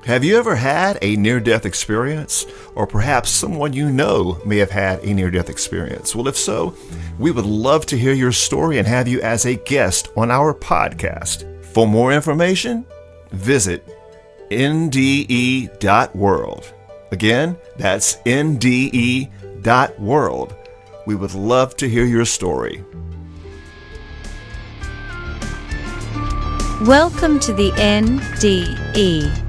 Have you ever had a near-death experience? Or perhaps someone you know may have had a near-death experience? Well, if so, we would love to hear your story and have you as a guest on our podcast. For more information, visit NDE.world. Again, that's NDE.world. We would love to hear your story. Welcome to the NDE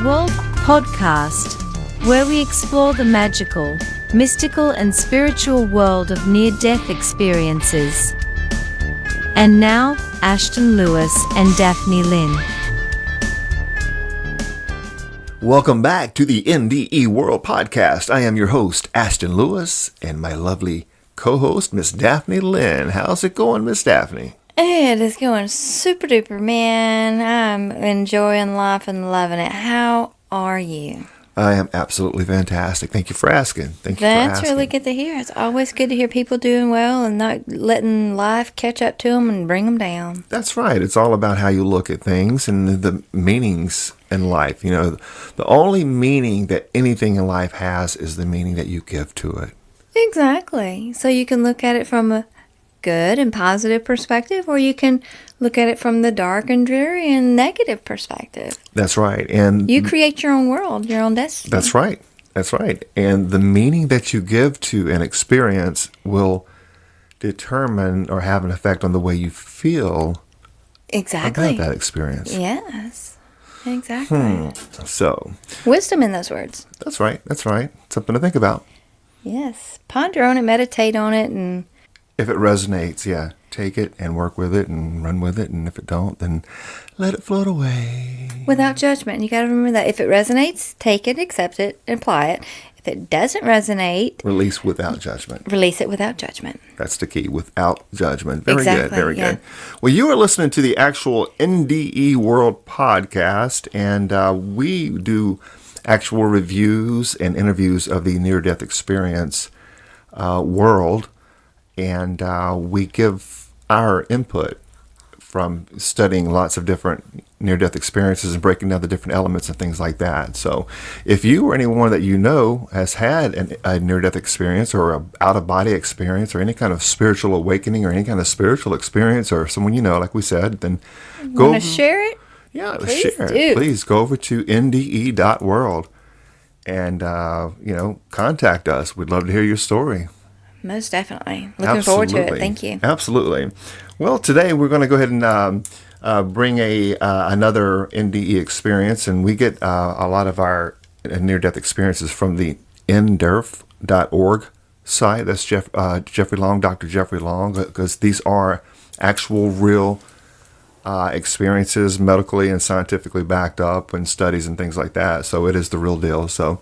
World Podcast, where we explore the magical, mystical, and spiritual world of near-death experiences. And now, Ashton Lewis and Daphne Lynn. Welcome back to the NDE World Podcast. I am your host, Ashton Lewis, and my lovely co-host, Miss Daphne Lynn. How's it going, Miss Daphne? It is going super duper, man. I'm enjoying life and loving it. How are you? I am absolutely fantastic. Thank you for asking. That's really good to hear. It's always good to hear people doing well and not letting life catch up to them and bring them down. That's right. It's all about how you look at things and the meanings in life. You know, the only meaning that anything in life has is the meaning that you give to it. Exactly. So you can look at it from a good and positive perspective, or you can look at it from the dark and dreary and negative perspective. That's right. And you create your own world, your own destiny. That's right. That's right. And the meaning that you give to an experience will determine or have an effect on the way you feel about that experience. Yes. Exactly. So, wisdom in those words. That's right. That's right. Something to think about. Yes. Ponder on it, meditate on it, and if it resonates, take it and work with it and run with it. And if it don't, then let it float away. Without judgment. You got to remember that. If it resonates, take it, accept it, and apply it. If it doesn't resonate, release without judgment. Release it without judgment. That's the key, without judgment. Very exactly, good, very good. Well, you are listening to the actual NDE World Podcast, and we do actual reviews and interviews of the near-death experience world. And we give our input from studying lots of different near-death experiences and breaking down the different elements and things like that. So if you or anyone that you know has had a near-death experience or an out-of-body experience or any kind of spiritual awakening or any kind of spiritual experience or someone you know, like we said, then go want to share it? Yeah, please share do. it. Please go over to NDE.world and, contact us. We'd love to hear your story. Most definitely. Looking forward to it. Thank you. Absolutely. Well, today we're going to go ahead and bring another NDE experience, and we get a lot of our near-death experiences from the NDERF.org site. That's Jeffrey Long, Dr. Jeffrey Long, because these are actual real experiences, medically and scientifically backed up, and studies and things like that. So it is the real deal. So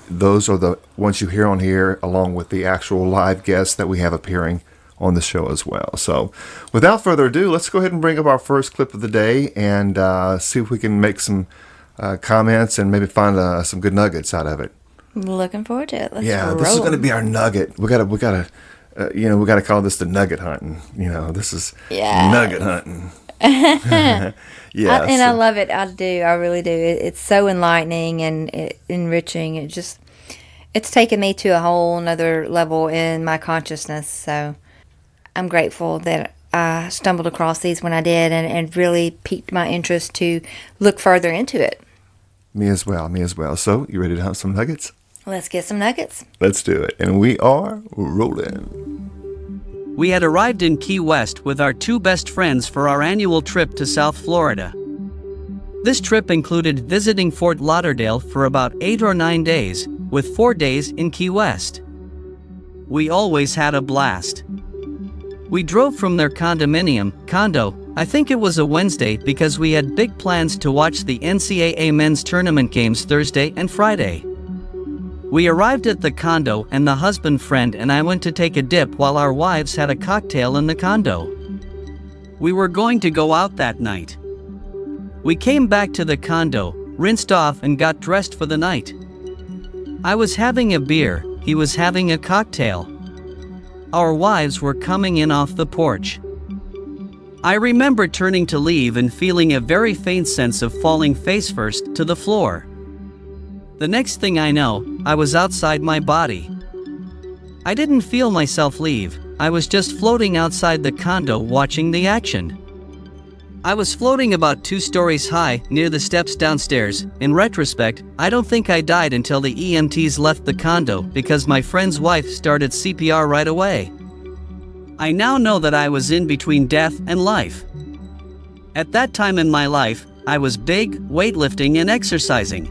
those are the ones you hear on here, along with the actual live guests that we have appearing on the show as well. So without further ado, let's go ahead and bring up our first clip of the day and see if we can make some comments and maybe find some good nuggets out of it. Looking forward to it. Let's roll. This is going to be our nugget. We gotta call this the nugget hunting. This is nugget hunting. I love it. I do. I really do. It's so enlightening and enriching. It's taken me to a whole nother level in my consciousness. So I'm grateful that I stumbled across these when I did and really piqued my interest to look further into it. Me as well. So you ready to have some nuggets? Let's get some nuggets. Let's do it. And we are rolling. We had arrived in Key West with our two best friends for our annual trip to South Florida. This trip included visiting Fort Lauderdale for about 8 or 9 days, with 4 days in Key West. We always had a blast. We drove from their condo, I think it was a Wednesday, because we had big plans to watch the NCAA men's tournament games Thursday and Friday. We arrived at the condo and the husband friend and I went to take a dip while our wives had a cocktail in the condo. We were going to go out that night. We came back to the condo, rinsed off and got dressed for the night. I was having a beer, he was having a cocktail. Our wives were coming in off the porch. I remember turning to leave and feeling a very faint sense of falling face first to the floor. The next thing I know, I was outside my body. I didn't feel myself leave, I was just floating outside the condo watching the action. I was floating about 2 stories high, near the steps downstairs. In retrospect, I don't think I died until the EMTs left the condo because my friend's wife started CPR right away. I now know that I was in between death and life. At that time in my life, I was big, weightlifting and exercising.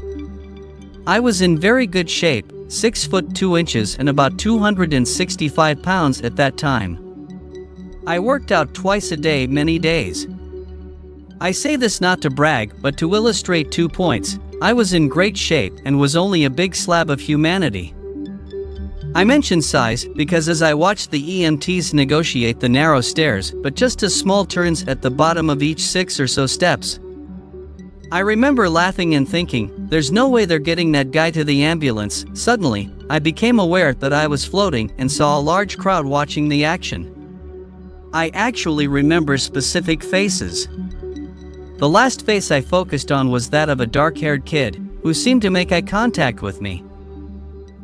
I was in very good shape, 6 foot 2 inches and about 265 pounds at that time. I worked out twice a day many days. I say this not to brag, but to illustrate 2 points. I was in great shape and was only a big slab of humanity. I mention size because as I watched the EMTs negotiate the narrow stairs, but just as small turns at the bottom of each 6 or so steps, I remember laughing and thinking, there's no way they're getting that guy to the ambulance. Suddenly, I became aware that I was floating and saw a large crowd watching the action. I actually remember specific faces. The last face I focused on was that of a dark-haired kid, who seemed to make eye contact with me.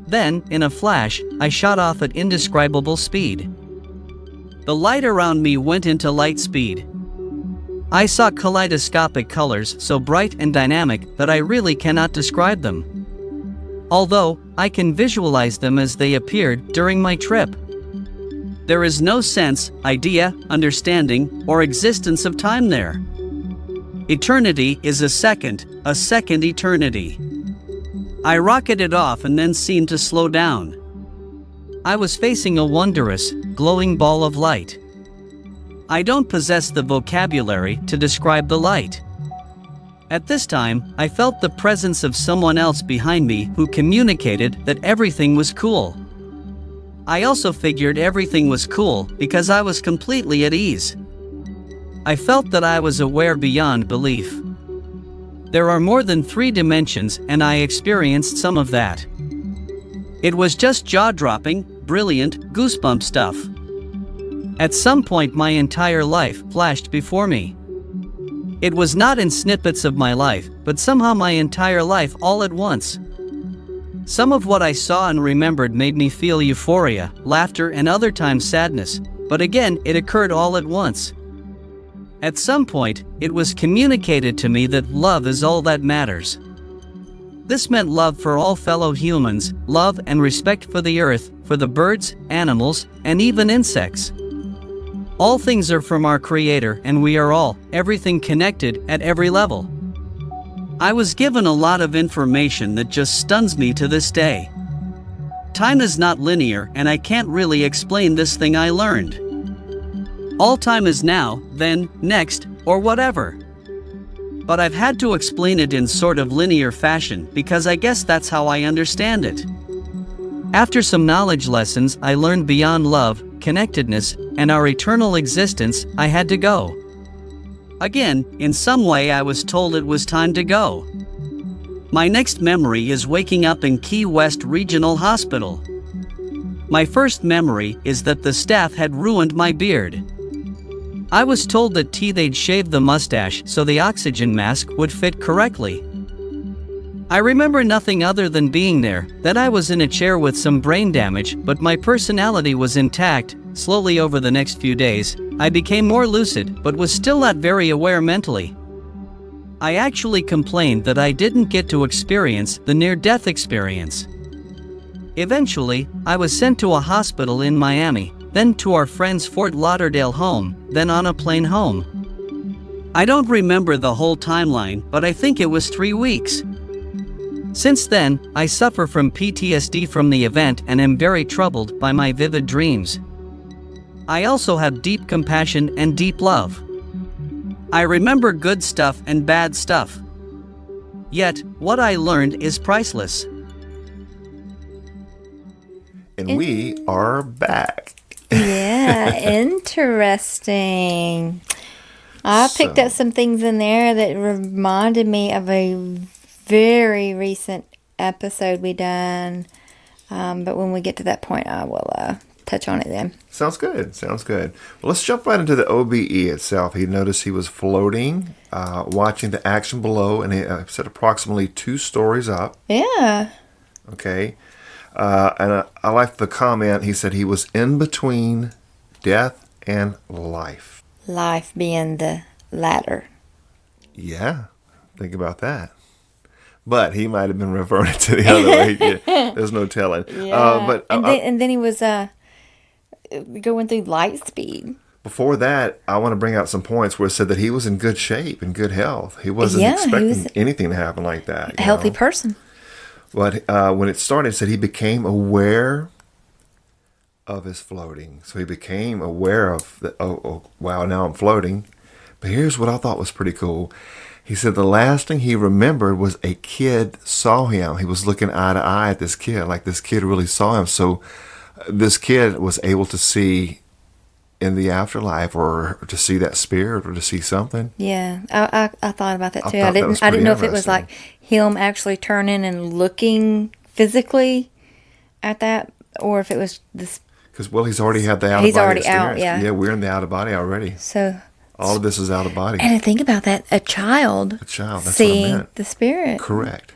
Then, in a flash, I shot off at indescribable speed. The light around me went into light speed. I saw kaleidoscopic colors so bright and dynamic that I really cannot describe them. Although, I can visualize them as they appeared during my trip. There is no sense, idea, understanding, or existence of time there. Eternity is a second eternity. I rocketed off and then seemed to slow down. I was facing a wondrous, glowing ball of light. I don't possess the vocabulary to describe the light. At this time, I felt the presence of someone else behind me who communicated that everything was cool. I also figured everything was cool because I was completely at ease. I felt that I was aware beyond belief. There are more than 3 dimensions and I experienced some of that. It was just jaw-dropping, brilliant, goosebump stuff. At some point my entire life flashed before me. It was not in snippets of my life, but somehow my entire life all at once. Some of what I saw and remembered made me feel euphoria, laughter and other times sadness, but again it occurred all at once. At some point, it was communicated to me that love is all that matters. This meant love for all fellow humans, love and respect for the earth, for the birds, animals, and even insects. All things are from our Creator and we are all, everything connected at every level. I was given a lot of information that just stuns me to this day. Time is not linear and I can't really explain this thing I learned. All time is now, then, next, or whatever. But I've had to explain it in sort of linear fashion because I guess that's how I understand it. After some knowledge lessons I learned beyond love, connectedness, and our eternal existence, I had to go. Again, in some way I was told it was time to go. My next memory is waking up in Key West Regional Hospital. My first memory is that the staff had ruined my beard. I was told that they'd shave the mustache so the oxygen mask would fit correctly. I remember nothing other than being there, that I was in a chair with some brain damage, but my personality was intact. Slowly over the next few days, I became more lucid but was still not very aware mentally. I actually complained that I didn't get to experience the near-death experience. Eventually, I was sent to a hospital in Miami, then to our friend's Fort Lauderdale home, then on a plane home. I don't remember the whole timeline, but I think it was 3 weeks. Since then, I suffer from PTSD from the event and am very troubled by my vivid dreams. I also have deep compassion and deep love. I remember good stuff and bad stuff. Yet, what I learned is priceless. And we are back. Yeah, interesting. I picked up some things in there that reminded me of a very recent episode we done. But when we get to that point, I will touch on it then. Sounds good. Sounds good. Well, let's jump right into the OBE itself. He noticed he was floating, watching the action below, and he said approximately 2 stories up. Yeah. Okay. And I liked the comment. He said he was in between death and life. Life being the latter. Yeah. Think about that. But he might have been referring to the other way. Yeah, there's no telling. Yeah. And then he was going through light speed. Before that, I want to bring out some points where it said that he was in good shape, in good health. He wasn't expecting anything to happen like that. A healthy person. But when it started, it said he became aware of his floating. So he became aware of, oh, wow, now I'm floating. But here's what I thought was pretty cool. He said the last thing he remembered was a kid saw him. He was looking eye to eye at this kid, like this kid really saw him. So this kid was able to see in the afterlife, or to see that spirit, or to see something. Yeah, I thought about that too. I didn't know if it was like him actually turning and looking physically at that, or if it was this. Because he's already had the out of body. He's already experience. out. Yeah, we're in the out of body already. So. All of this is out of body. And think about that, a child that's seeing what I meant. the spirit. Correct.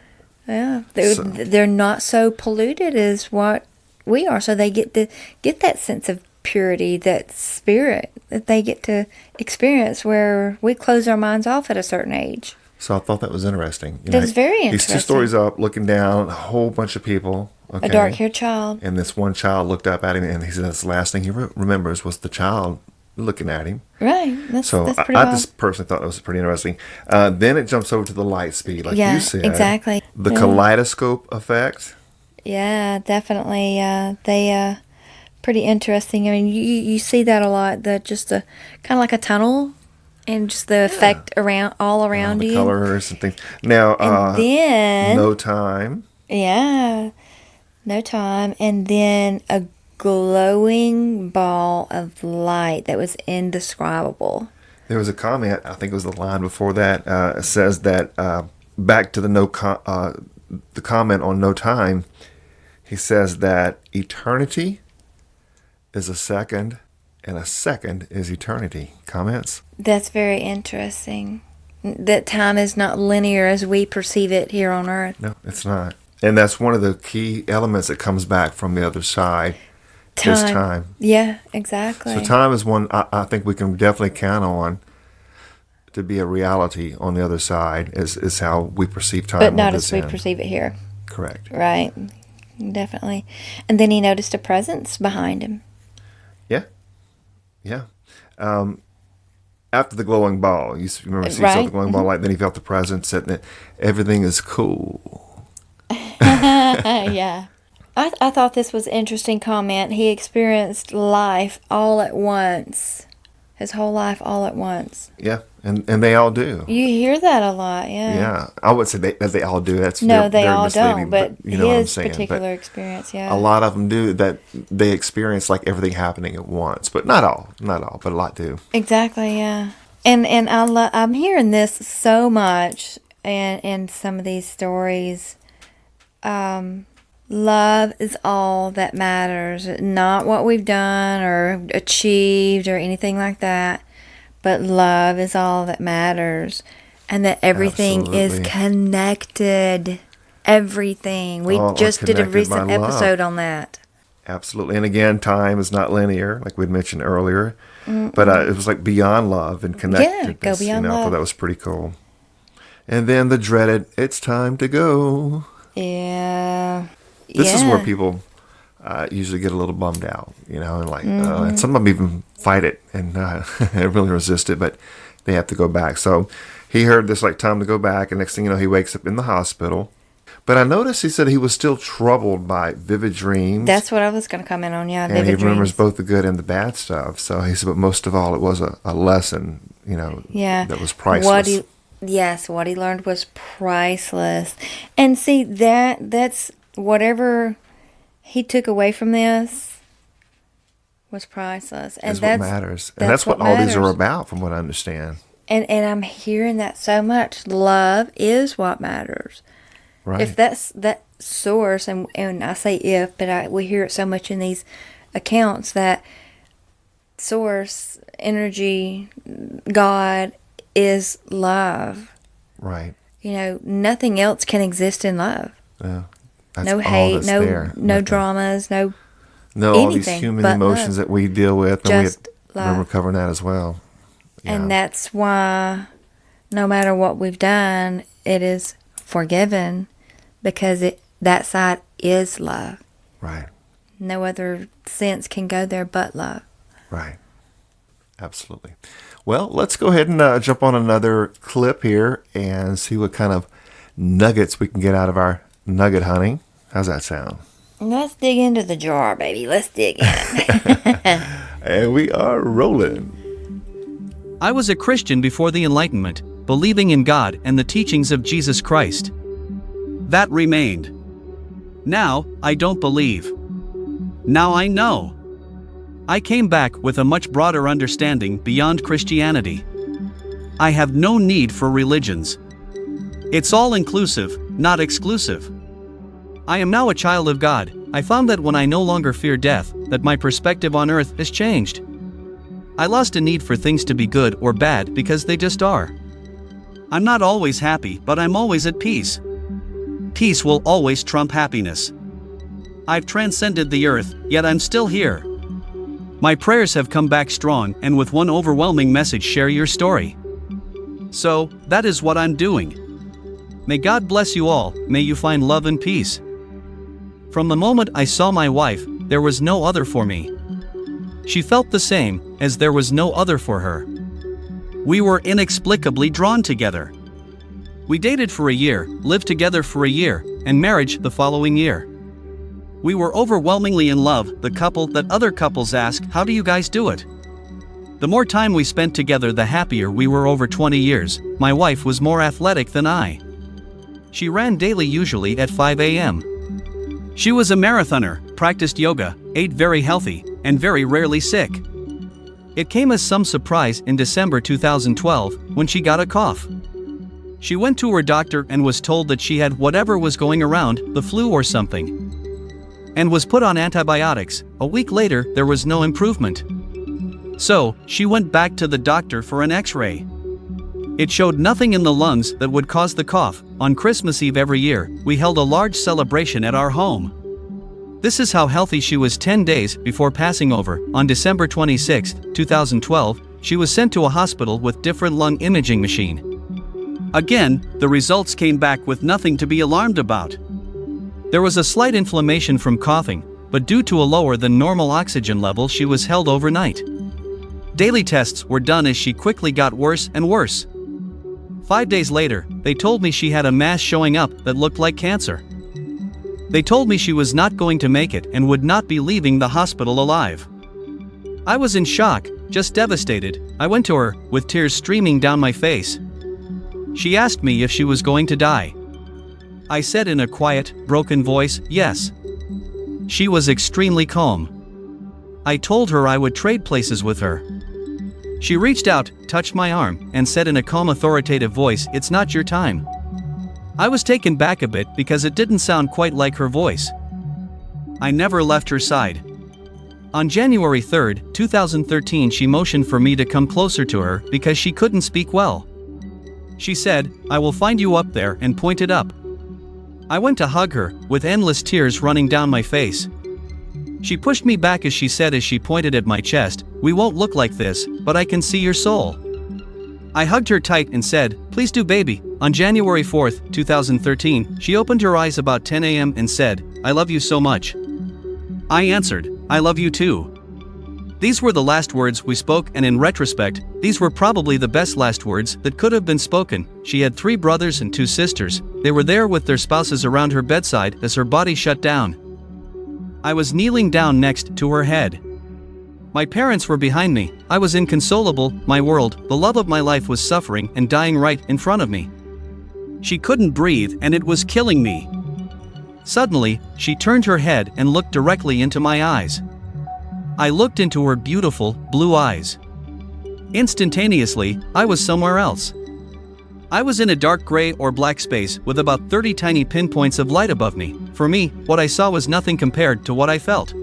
Yeah, they're not so polluted as what we are, so they get that sense of purity, that spirit that they get to experience, where we close our minds off at a certain age. So I thought that was interesting. That's very interesting. He's 2 stories up, looking down, a whole bunch of people. Okay. A dark-haired child. And this one child looked up at him, and he said that's the last thing he remembers was the child looking at him. Right. That's pretty I just personally thought that was pretty interesting. Then it jumps over to the light speed, like you said. Exactly. The kaleidoscope effect. Yeah, definitely. They pretty interesting. I mean, you see that a lot. That just a kind of like a tunnel, and just the effect all around the you. Colors and things. Now, and then no time. Yeah, no time, and then a glowing ball of light that was indescribable. There was a comment, I think it was the line before that, it says that back to the comment on no time, he says that eternity is a second, and a second is eternity. Comments? That's very interesting. That time is not linear as we perceive it here on Earth. No, it's not. And that's one of the key elements that comes back from the other side. Time. Yeah, exactly. So time is one I think we can definitely count on to be a reality on the other side, is how we perceive time. But not as we perceive it here. Correct. Right. Definitely. And then he noticed a presence behind him. Yeah. Yeah. After the glowing ball, you remember he saw the glowing ball light, then he felt the presence, and everything is cool. Yeah. I thought this was an interesting comment. He experienced life all at once. His whole life all at once. Yeah, and they all do. You hear that a lot, yeah. Yeah, I would say that they all do. That's no, they very all misleading, don't. But you know his what I'm saying. particular experience, yeah. A lot of them do that. They experience like everything happening at once, but not all, but a lot do. Exactly, yeah. And I'm hearing this so much in some of these stories. Love is all that matters, not what we've done or achieved or anything like that, but love is all that matters, and that everything is connected. Everything. We just did a recent episode on that. Absolutely. And again, time is not linear, like we'd mentioned earlier, but it was like beyond love and connectedness. Yeah, go beyond love. I thought that was pretty cool. And then the dreaded, it's time to go. Yeah. This is where people usually get a little bummed out, and like, and some of them even fight it and really resist it, but they have to go back. So he heard this, like, time to go back, and next thing you know, he wakes up in the hospital. But I noticed he said he was still troubled by vivid dreams. That's what I was going to comment on, yeah. And he remembers both the good and the bad stuff. So he said, but most of all, it was a lesson, that was priceless. What he learned was priceless. And see, that's whatever he took away from this was priceless. And that's what matters. And that's what all these are about, from what I understand. And I'm hearing that so much. Love is what matters. Right. If that's that source, and I say if, but we hear it so much in these accounts that source, energy, God is love. Right. You know, nothing else can exist in love. Yeah. That's No all hate, that's no there. no dramas, no all these anything human but emotions love. that we deal with. And Just we remember love. covering that as well. Yeah. And that's why no matter what we've done, it is forgiven, because that side is love. Right. No other sense can go there but love. Right. Absolutely. Well, let's go ahead and jump on another clip here and see what kind of nuggets we can get out of our nugget hunting. How's that sound? Let's dig into the jar, baby. Let's dig in. And we are rolling. I was a Christian before the Enlightenment, believing in God and the teachings of Jesus Christ. That remained. Now, I don't believe. Now I know. I came back with a much broader understanding beyond Christianity. I have no need for religions. It's all inclusive, not exclusive. I am now a child of God. I found that when I no longer fear death, that my perspective on earth has changed. I lost a need for things to be good or bad because they just are. I'm not always happy, but I'm always at peace. Peace will always trump happiness. I've transcended the earth, yet I'm still here. My prayers have come back strong, and with one overwhelming message: share your story. So, that is what I'm doing. May God bless you all, may you find love and peace. From the moment I saw my wife, there was no other for me. She felt the same, as there was no other for her. We were inexplicably drawn together. We dated for a year, lived together for a year, and marriage the following year. We were overwhelmingly in love, the couple that other couples ask, how do you guys do it? The more time we spent together, the happier we were. Over 20 years, my wife was more athletic than I. She ran daily, usually at 5 a.m. She was a marathoner, practiced yoga, ate very healthy, and very rarely sick. It came as some surprise in December 2012 when she got a cough. She went to her doctor and was told that she had whatever was going around, the flu or something, and was put on antibiotics. A week later, there was no improvement. So, she went back to the doctor for an X-ray. It showed nothing in the lungs that would cause the cough. On Christmas Eve every year, we held a large celebration at our home. This is how healthy she was 10 days before passing over. On December 26, 2012, she was sent to a hospital with different lung imaging machine. Again, the results came back with nothing to be alarmed about. There was a slight inflammation from coughing, but due to a lower than normal oxygen level, she was held overnight. Daily tests were done as she quickly got worse and worse. 5 days later, they told me she had a mass showing up that looked like cancer. They told me she was not going to make it and would not be leaving the hospital alive. I was in shock, just devastated. I went to her, with tears streaming down my face. She asked me if she was going to die. I said in a quiet, broken voice, yes. She was extremely calm. I told her I would trade places with her. She reached out, touched my arm, and said in a calm, authoritative voice, "It's not your time." I was taken back a bit because it didn't sound quite like her voice. I never left her side. On January 3, 2013, she motioned for me to come closer to her because she couldn't speak well. She said, "I will find you up there," and pointed up. I went to hug her, with endless tears running down my face. She pushed me back as she said, as she pointed at my chest, "We won't look like this, but I can see your soul." I hugged her tight and said, "Please do, baby." On January 4, 2013, she opened her eyes about 10 a.m. and said, "I love you so much." I answered, "I love you too." These were the last words we spoke, and in retrospect, these were probably the best last words that could have been spoken. She had 3 brothers and 2 sisters. They were there with their spouses around her bedside as her body shut down. I was kneeling down next to her head. My parents were behind me. I was inconsolable. My world, the love of my life, was suffering and dying right in front of me. She couldn't breathe, and it was killing me. Suddenly, she turned her head and looked directly into my eyes. I looked into her beautiful, blue eyes. Instantaneously, I was somewhere else. I was in a dark gray or black space with about 30 tiny pinpoints of light above me. For me, what I saw was nothing compared to what I felt.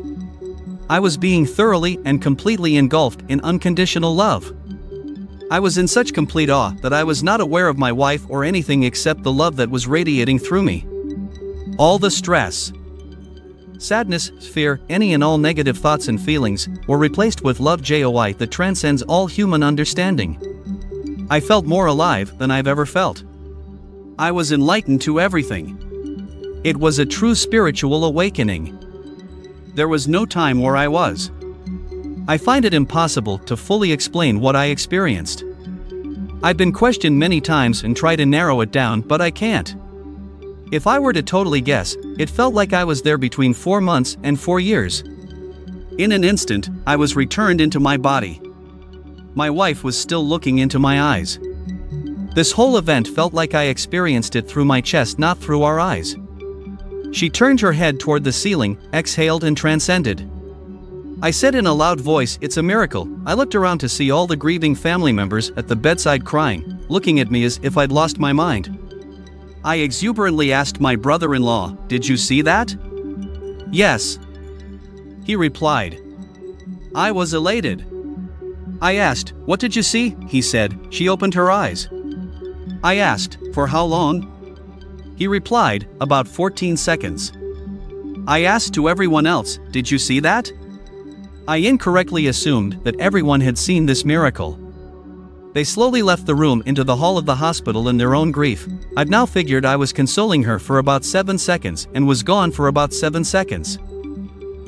I was being thoroughly and completely engulfed in unconditional love. I was in such complete awe that I was not aware of my wife or anything except the love that was radiating through me. All the stress, sadness, fear, any and all negative thoughts and feelings were replaced with love joy that transcends all human understanding. I felt more alive than I've ever felt. I was enlightened to everything. It was a true spiritual awakening. There was no time where I was. I find it impossible to fully explain what I experienced. I've been questioned many times and tried to narrow it down, but I can't. If I were to totally guess, it felt like I was there between 4 months and 4 years. In an instant, I was returned into my body. My wife was still looking into my eyes. This whole event felt like I experienced it through my chest, not through our eyes. She turned her head toward the ceiling, exhaled and transcended. I said in a loud voice, "It's a miracle." I looked around to see all the grieving family members at the bedside crying, looking at me as if I'd lost my mind. I exuberantly asked my brother-in-law, "Did you see that?" "Yes," he replied. I was elated. I asked, "What did you see?" He said. She opened her eyes. I asked, "For how long?" He replied, "About 14 seconds. I asked to everyone else, "Did you see that?" I incorrectly assumed that everyone had seen this miracle. They slowly left the room into the hall of the hospital in their own grief. I'd now figured I was consoling her for about 7 seconds and was gone for about 7 seconds.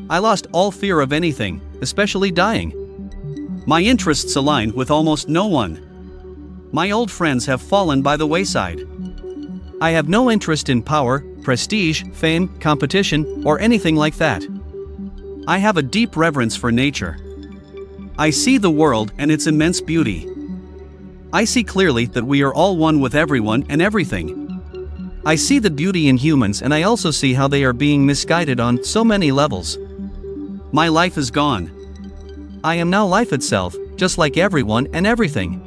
I lost all fear of anything, especially dying. My interests aligned with almost no one. My old friends have fallen by the wayside. I have no interest in power, prestige, fame, competition, or anything like that. I have a deep reverence for nature. I see the world and its immense beauty. I see clearly that we are all one with everyone and everything. I see the beauty in humans, and I also see how they are being misguided on so many levels. My life is gone. I am now life itself, just like everyone and everything.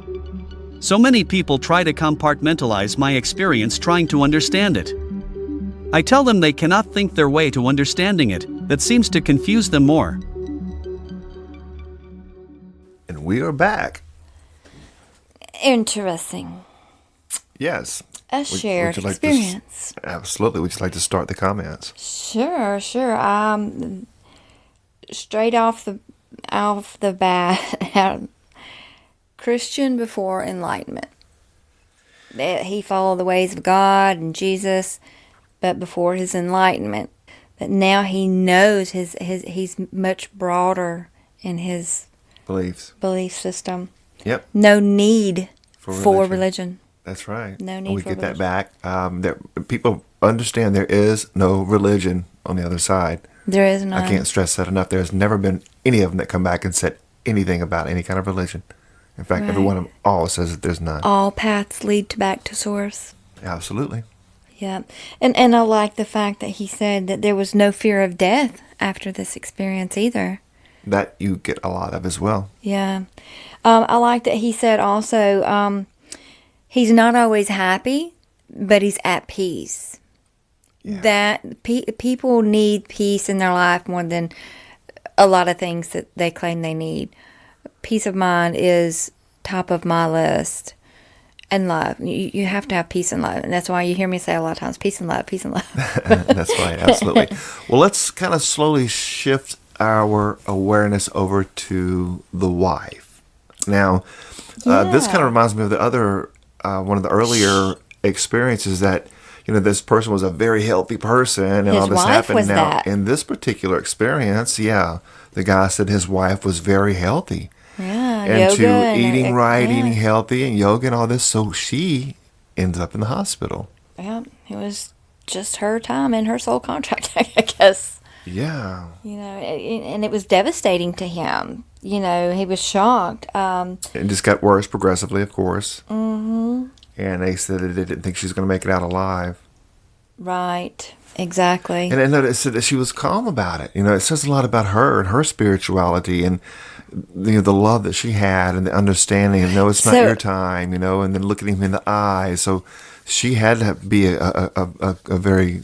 So many people try to compartmentalize my experience, trying to understand it. I tell them they cannot think their way to understanding it. That seems to confuse them more. And we are back. Interesting. Yes. A shared experience. Absolutely. Would you like to start the comments? Sure. Straight off the bat, Christian before enlightenment. He followed the ways of God and Jesus, but before his enlightenment. But now he knows he's much broader in his belief system. Yep. No need for religion. That's right. No need we for get religion. that back. People understand there is no religion on the other side. There is none. I can't stress that enough. There's never been any of them that come back and said anything about any kind of religion. In fact, every one of them all says that there's none. All paths lead back to source. Absolutely. Yeah. And I like the fact that he said that there was no fear of death after this experience either. That you get a lot of as well. Yeah. I like that he said also, he's not always happy, but he's at peace. Yeah. That people need peace in their life more than a lot of things that they claim they need. Peace of mind is top of my list. And love. You have to have peace and love. And that's why you hear me say a lot of times, peace and love, peace and love. That's right, absolutely. Well, let's kind of slowly shift our awareness over to the wife. Now, this kind of reminds me of the other, one of the earlier experiences that, this person was a very healthy person and his all this wife happened. Was now, that. In this particular experience, the guy said his wife was very healthy. Yeah, into yoga eating right, yeah. eating healthy, and yoga and all this. So she ends up in the hospital. Yeah, it was just her time and her soul contract, I guess. Yeah. And it was devastating to him. He was shocked. It just got worse progressively, of course. Mm-hmm. And they said that they didn't think she was going to make it out alive. Right. Exactly. And I noticed that she was calm about it. It says a lot about her and her spirituality and the love that she had and the understanding. No, it's not your time. And then looking him in the eye. So she had to be a very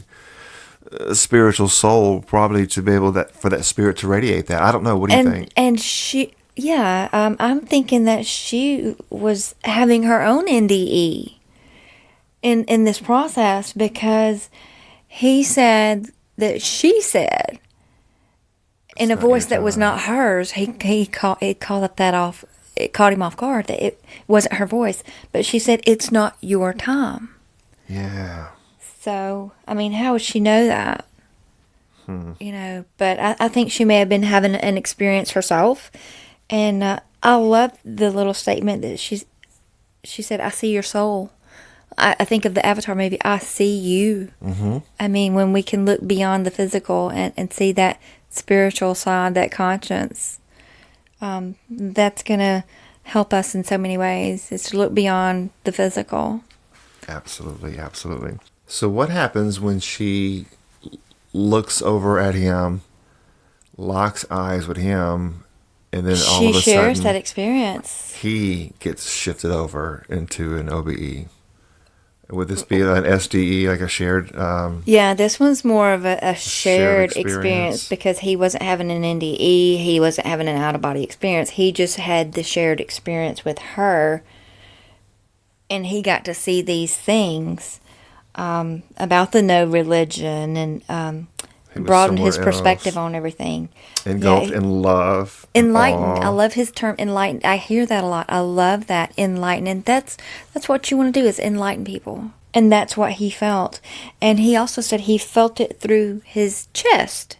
spiritual soul, probably to be able for that spirit to radiate that. I don't know. What do you think? And she, yeah, I'm thinking that she was having her own NDE in this process, because he said that she said in a voice that was not hers. He caught that off. It caught him off guard that it wasn't her voice, but she said, "It's not your time." Yeah. So, I mean, how would she know that? But I think she may have been having an experience herself. And I love the little statement that she said, "I see your soul." I think of the Avatar movie, "I see you." Mm-hmm. I mean, when we can look beyond the physical and see that spiritual side, that conscience, that's going to help us in so many ways. It's to look beyond the physical. Absolutely, absolutely. So what happens when she looks over at him, locks eyes with him, and then all of a She shares sudden that experience. he gets shifted over into an OBE? Would this be an SDE, like a shared? Yeah, this one's more of a shared experience. experience, because he wasn't having an NDE. He wasn't having an out-of-body experience. He just had the shared experience with her, and he got to see these things about the no religion, and broadened his perspective on everything. Engulfed in love. Enlightened. I love his term, enlightened. I hear that a lot. I love that, enlightened. And that's what you want to do, is enlighten people. And that's what he felt. And he also said he felt it through his chest,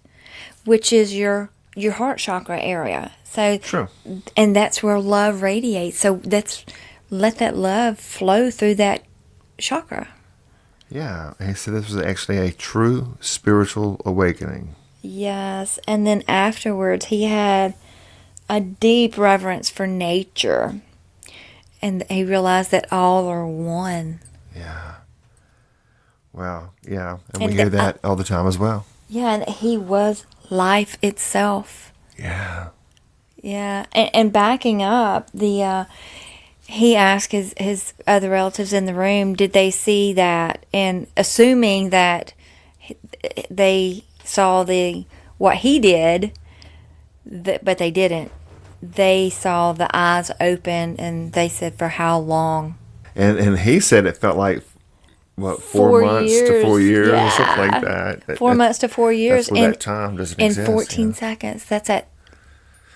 which is your heart chakra area. So True. And that's where love radiates. So let that love flow through that chakra. Yeah, he said this was actually a true spiritual awakening. Yes, and then afterwards he had a deep reverence for nature, and he realized that all are one. Yeah. Wow, yeah, and we hear that all the time as well. Yeah, and he was life itself. Yeah. Yeah, and backing up, he asked his other relatives in the room, did they see that? And assuming that they saw what he did, but they didn't. They saw the eyes open, and they said, "For how long?" And he said it felt like, what, 4 months to 4 years, yeah. or something like that. 4 months to 4 years. That's where that time doesn't exist. In 14 seconds.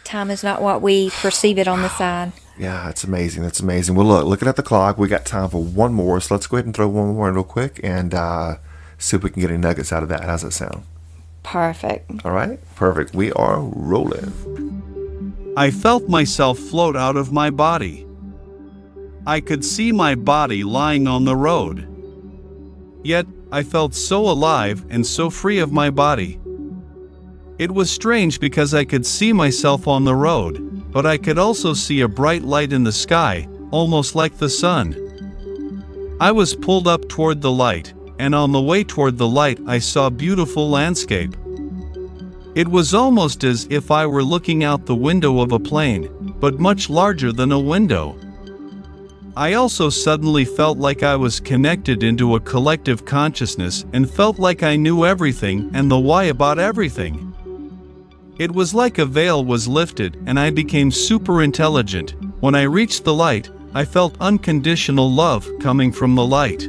Time is not what we perceive it on the side. Yeah, it's amazing. That's amazing. Well, looking at the clock, we got time for one more. So let's go ahead and throw one more in real quick and see if we can get any nuggets out of that. How's that sound? Perfect. All right. Perfect. We are rolling. I felt myself float out of my body. I could see my body lying on the road. Yet, I felt so alive and so free of my body. It was strange because I could see myself on the road, but I could also see a bright light in the sky, almost like the sun. I was pulled up toward the light, and on the way toward the light I saw a beautiful landscape. It was almost as if I were looking out the window of a plane, but much larger than a window. I also suddenly felt like I was connected into a collective consciousness and felt like I knew everything and the why about everything. It was like a veil was lifted and I became super intelligent. When I reached the light, I felt unconditional love coming from the light.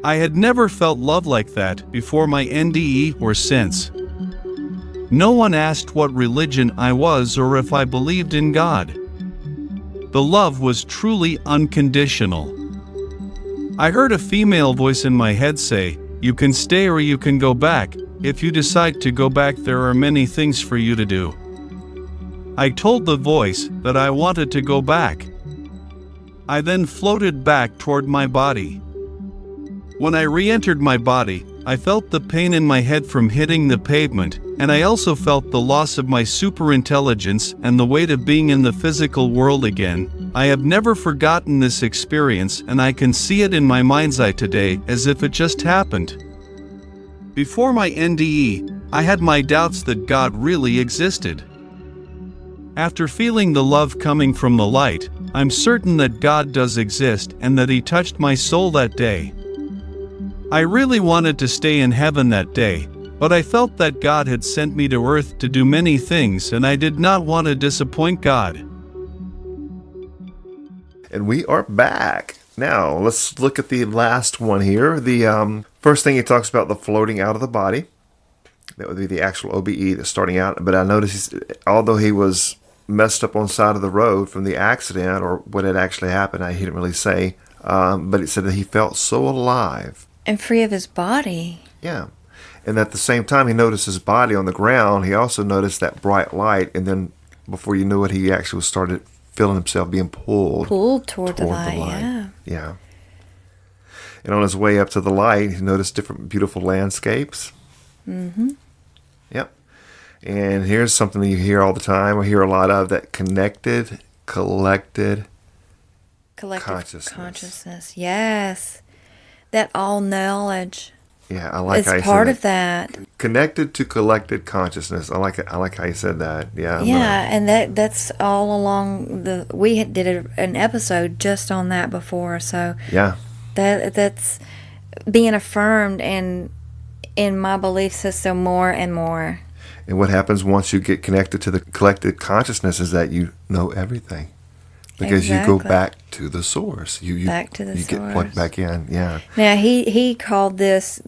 I had never felt love like that before my NDE or since. No one asked what religion I was or if I believed in God. The love was truly unconditional. I heard a female voice in my head say, "You can stay or you can go back. If you decide to go back, there are many things for you to do." I told the voice that I wanted to go back. I then floated back toward my body. When I re-entered my body, I felt the pain in my head from hitting the pavement, and I also felt the loss of my superintelligence and the weight of being in the physical world again. I have never forgotten this experience, and I can see it in my mind's eye today as if it just happened. Before my NDE, I had my doubts that God really existed. After feeling the love coming from the light, I'm certain that God does exist and that He touched my soul that day. I really wanted to stay in heaven that day, but I felt that God had sent me to earth to do many things and I did not want to disappoint God. And we are back. Now, let's look at the last one here. The first thing he talks about, the floating out of the body. That would be the actual OBE that's starting out. But I noticed, although he was messed up on the side of the road from the accident or what had actually happened, he didn't really say. But it said that he felt so alive. And free of his body. Yeah. And at the same time, he noticed his body on the ground. He also noticed that bright light. And then before you knew it, he actually started feeling himself being pulled toward the light. Yeah. And on his way up to the light, he noticed different beautiful landscapes. Mm-hmm. Yep. And here's something that you hear all the time, or hear a lot of, that collected consciousness. Yes. That all knowledge. Yeah, I like how you said that. It's part of that. Connected to collected consciousness. I like it. I like how you said that. Yeah. Yeah, and that's all along the. We did an episode just on that before, so yeah, that's being affirmed and in my belief system more and more. And what happens once you get connected to the collected consciousness is that you know everything. Because you go back to the source. You back to the source. You get plugged back in, yeah. Now, he called this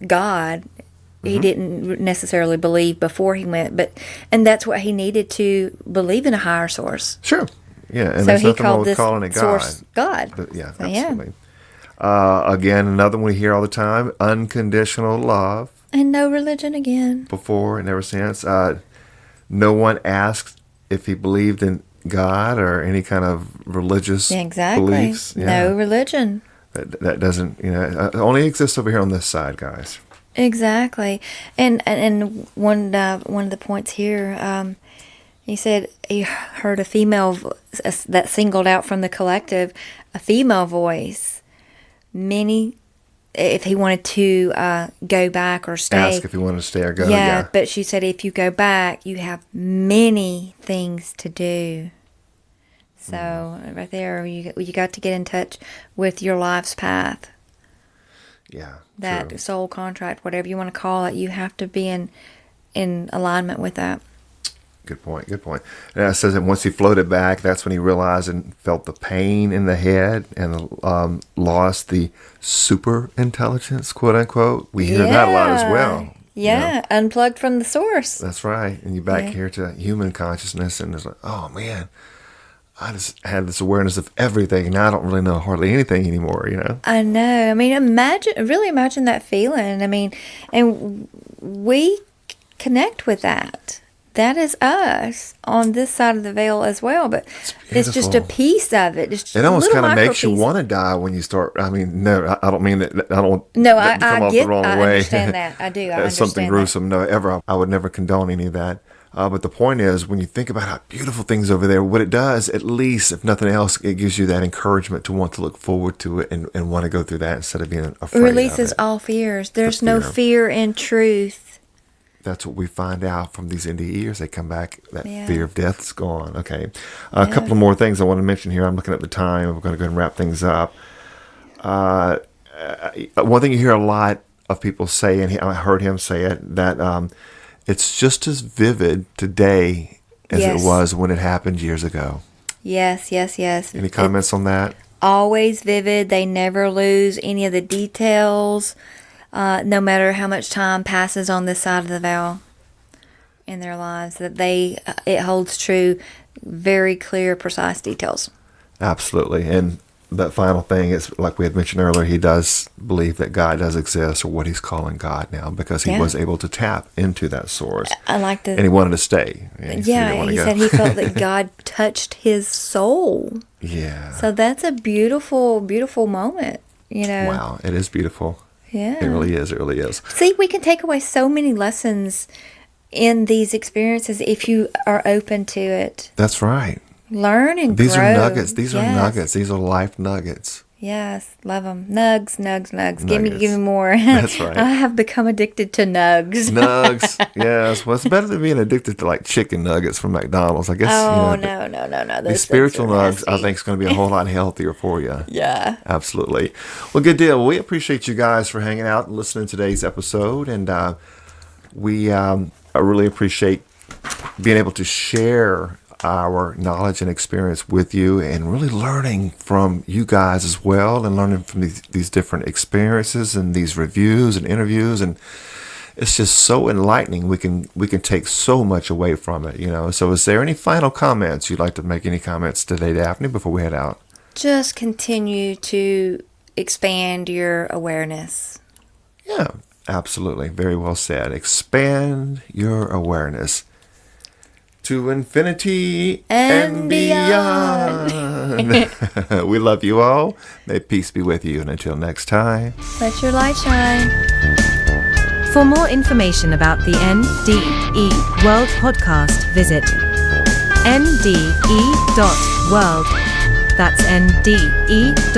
God. Mm-hmm. He didn't necessarily believe before he went, and that's what he needed to believe in, a higher source. Sure. Yeah, and so there's he nothing wrong called with this calling it source God. But yeah, so, absolutely. Yeah. Again, another one we hear all the time, unconditional love. And no religion again. Before and ever since. No one asked if he believed in God or any kind of religious beliefs. Yeah. No religion. That doesn't, it only exists over here on this side, guys. Exactly. And one of the points here, he said he heard a female that singled out from the collective, a female voice. If he wanted to go back or stay. Ask if he wanted to stay or go, yeah. But she said if you go back, you have many things to do. So right there, you got to get in touch with your life's path. Yeah. That true. soul contract, whatever you want to call it, you have to be in alignment with that. Good point. And it says that once he floated back, that's when he realized and felt the pain in the head and lost the super intelligence, quote unquote. We hear that a lot as well. Yeah, unplugged from the source. That's right. And you're back here to human consciousness, and it's like, oh man, I just had this awareness of everything, and now I don't really know hardly anything anymore, I know. I mean, imagine that feeling. I mean, and we connect with that. That is us on this side of the veil as well, but it's just a piece of it. It's just it almost kind of makes you want to die when you start. I mean, no, I don't mean that. I don't. No, I understand that. I do. I understand something gruesome. No, I would never condone any of that. But the point is, when you think about how beautiful things over there, what it does, at least if nothing else, it gives you that encouragement to want to look forward to it and want to go through that instead of being afraid. Releases all fears. There's no fear in truth. That's what we find out from these NDEers. They come back, that fear of death's gone. Okay. A couple of more things I want to mention here. I'm looking at the time. We're going to go ahead and wrap things up. One thing you hear a lot of people say, and I heard him say it, that it's just as vivid today as it was when it happened years ago. Yes. Any comments on that? Always vivid. They never lose any of the details. No matter how much time passes on this side of the veil in their lives, that it holds true, very clear, precise details. Absolutely. And that final thing is, like we had mentioned earlier, he does believe that God does exist, or what he's calling God now, because he was able to tap into that source. I like and he wanted to stay. He said he felt that God touched his soul. Yeah. So that's a beautiful, beautiful moment, Wow, it is beautiful. Yeah. It really is. See, we can take away so many lessons in these experiences if you are open to it. That's right. Learn and These grow. are nuggets. These are nuggets. These are life nuggets. Yes, love them. Nugs, nugs, nugs. Give Nuggets. me more. That's right. I have become addicted to nugs. Nugs, yes. Well, it's better than being addicted to like chicken nuggets from McDonald's. I guess. Oh, you know, no. these Those spiritual things are nugs, I nasty. think, is going to be a whole lot healthier for you. Yeah. Absolutely. Well, good deal. We appreciate you guys for hanging out and listening to today's episode, and I really appreciate being able to share our knowledge and experience with you, and really learning from you guys as well, and learning from these different experiences and these reviews and interviews, and it's just so enlightening. We can take so much away from it, you know. So is there any final comments you'd like to make? Any comments today, Daphne, before we head out? Just continue to expand your awareness. Yeah, absolutely. Very well said. Expand your awareness to infinity and beyond. We love you all. May peace be with you. And until next time. Let your light shine. For more information about the NDE World Podcast, visit nde.world. That's nde.world.